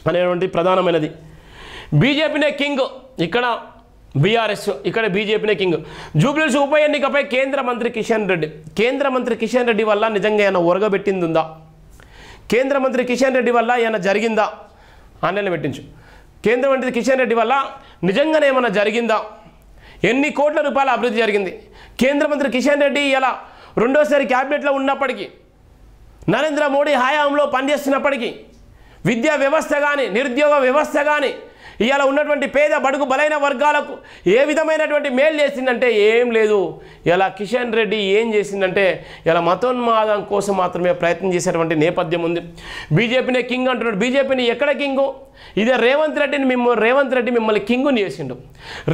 అనేటువంటి ప్రధానమైనది. బీజేపీనే కింగ్, ఇక్కడ బీఆర్ఎస్, ఇక్కడ బీజేపీనే కింగ్. జూబ్లీహిల్స్ ఉప ఎన్నికపై కేంద్ర మంత్రి కిషన్ రెడ్డి. కేంద్ర మంత్రి కిషన్ రెడ్డి వల్ల నిజంగా ఏమైనా ఒరగబెట్టింది ఉందా? కేంద్ర మంత్రి కిషన్ రెడ్డి వల్ల ఏమైనా జరిగిందా? ఆన్లైన్లో పెట్టించు. కేంద్ర మంత్రి కిషన్ రెడ్డి వల్ల నిజంగానే ఏమైనా జరిగిందా? ఎన్ని కోట్ల రూపాయల అభివృద్ధి జరిగింది? కేంద్ర మంత్రి కిషన్ రెడ్డి ఇలా రెండోసారి క్యాబినెట్లో ఉన్నప్పటికీ, నరేంద్ర మోడీ హయాంలో పనిచేస్తున్నప్పటికీ విద్యా వ్యవస్థ కానీ, నిరుద్యోగ వ్యవస్థ కానీ, ఇవాళ ఉన్నటువంటి పేద బడుగు బలైన వర్గాలకు ఏ విధమైనటువంటి మేలు చేసిందంటే ఏం లేదు. ఇలా కిషన్ రెడ్డి ఏం చేసిందంటే ఇలా మతోన్మాదం కోసం మాత్రమే ప్రయత్నం చేసేటువంటి నేపథ్యం ఉంది. బీజేపీనే కింగ్ అంటున్నాడు. బీజేపీని ఎక్కడ కింగు? ఇదే రేవంత్ రెడ్డి మిమ్మల్ని కింగుని చేసిండు.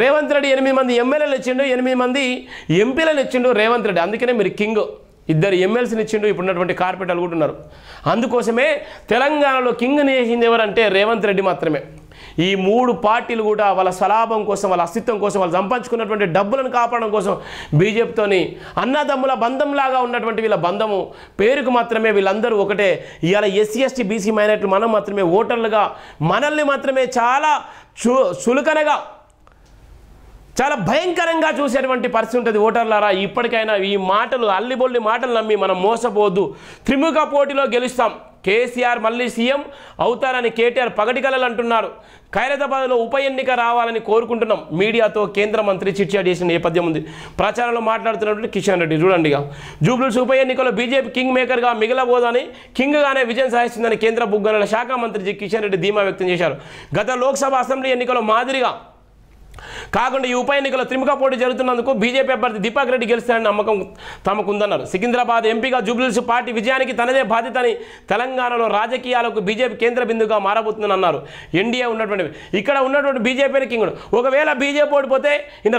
రేవంత్ రెడ్డి 8 మంది ఎమ్మెల్యేలు ఇచ్చిండు, 8 మంది ఎంపీలను ఇచ్చిండు రేవంత్ రెడ్డి. అందుకనే మీరు కింగ్. 2 ఎమ్మెల్సీని ఇచ్చిండు, ఇప్పుడున్నటువంటి కార్పొరేటర్లు కూడా ఉన్నారు. అందుకోసమే తెలంగాణలో కింగ్ని చేసింది ఎవరంటే రేవంత్ రెడ్డి మాత్రమే. ఈ 3 పార్టీలు కూడా వాళ్ళ స్వలాభం కోసం, వాళ్ళ అస్తిత్వం కోసం, వాళ్ళు సంపాదించుకున్నటువంటి డబ్బులను కాపాడడం కోసం బీజేపీతోని అన్నదమ్ముల బంధంలాగా ఉన్నటువంటి వీళ్ళ బంధము పేరుకు మాత్రమే వీళ్ళందరూ ఒకటే. ఇవాళ ఎస్సీ ఎస్టీ బీసీ మైనారిటీలు మనం మాత్రమే ఓటర్లుగా మనల్ని మాత్రమే చాలా చులకనగా, చాలా భయంకరంగా చూసేటువంటి పరిస్థితి ఉంటుంది. ఓటర్లారా, ఇప్పటికైనా ఈ మాటలు, అల్లిబొల్లి మాటలు నమ్మి మనం మోసపోవద్దు. త్రిముఖ పోటీలో గెలుస్తాం. కేసీఆర్ మళ్ళీ సీఎం అవుతారని కేటీఆర్ పగటి కలలు అంటున్నారు. ఖైరతాబాద్లో ఉప ఎన్నిక రావాలని కోరుకుంటున్నాం. మీడియాతో కేంద్ర మంత్రి చిట్చాట్ చేసిన నేపథ్యం ఉంది. ప్రచారంలో మాట్లాడుతున్నటువంటి కిషన్ రెడ్డి చూడండిగా, జూబ్లీహిల్స్ ఉప ఎన్నికలో బీజేపీ కింగ్ మేకర్గా మిగలబోదని, కింగ్గానే విజయం సాధిస్తుందని కేంద్ర బొగ్గు శాఖ మంత్రి కిషన్ రెడ్డి ధీమా వ్యక్తం చేశారు. గత లోక్సభ అసెంబ్లీ ఎన్నికలో మాదిరిగా కాకుండా ఈ ఉప ఎన్నికలో త్రిముఖ పోటీ జరుగుతున్నందుకు బీజేపీ అభ్యర్థి దీపక్ రెడ్డి గెలుస్తారని నమ్మకం తమకుందన్నారు. సికింద్రాబాద్ ఎంపీగా జూబ్లీహిల్స్ పార్టీ విజయానికి తనదే బాధ్యతని, తెలంగాణలో రాజకీయాలకు బీజేపీ కేంద్ర బిందుగా మారబోతుందని అన్నారు. ఎన్డీఏ ఉన్నటువంటి ఇక్కడ ఉన్నటువంటి బీజేపీ కింగ్. ఒకవేళ బీజేపీ ఓడిపోతే ఈయన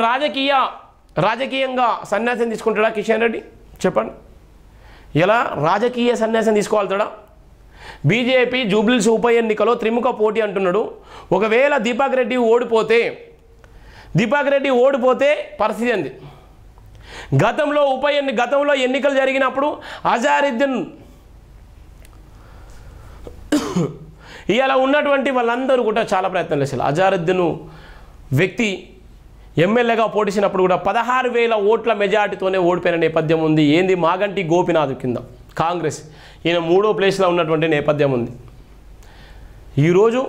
రాజకీయంగా సన్యాసం తీసుకుంటాడా కిషన్ రెడ్డి? చెప్పండి. ఇలా రాజకీయ సన్యాసం తీసుకోవాలతాడా? బీజేపీ జూబ్లీహిల్స్ ఉప ఎన్నికలో త్రిముఖ పోటీ అంటున్నాడు. ఒకవేళ దీపక్ రెడ్డి ఓడిపోతే పరిస్థితి ఏంది? గతంలో ఎన్నికలు జరిగినప్పుడు అజారుద్దీన్ ఇవాళ ఉన్నటువంటి వాళ్ళందరూ కూడా చాలా ప్రయత్నాలు చేశారు. అజారుద్దీన్ వ్యక్తి ఎమ్మెల్యేగా పోటీసినప్పుడు కూడా 16,000 ఓట్ల మెజార్టీతోనే ఓడిపోయిన నేపథ్యం ఉంది. ఏంది? మాగంటి గోపినాథ్ కింద కాంగ్రెస్, ఈయన 3వ ప్లేస్లో ఉన్నటువంటి నేపథ్యం ఉంది. ఈరోజు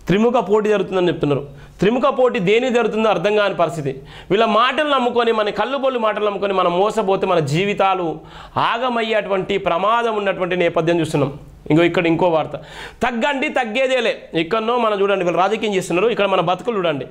త్రిముఖ పోటీ జరుగుతుందని చెప్తున్నారు. త్రిముఖ పోటీ దేని జరుగుతుందో అర్థం కాని పరిస్థితి. వీళ్ళ మాటలు నమ్ముకొని, మన కళ్ళుబొల్లి మాటలు నమ్ముకొని మనం మోసపోతే మన జీవితాలు ఆగమయ్యేటువంటి ప్రమాదం ఉన్నటువంటి నేపథ్యం చూస్తున్నాం. ఇంకో వార్త, తగ్గండి తగ్గేదేలే. ఇక్కడనో మనం చూడండి వీళ్ళు రాజకీయం చేస్తున్నారు, ఇక్కడ మన బతుకులు చూడండి.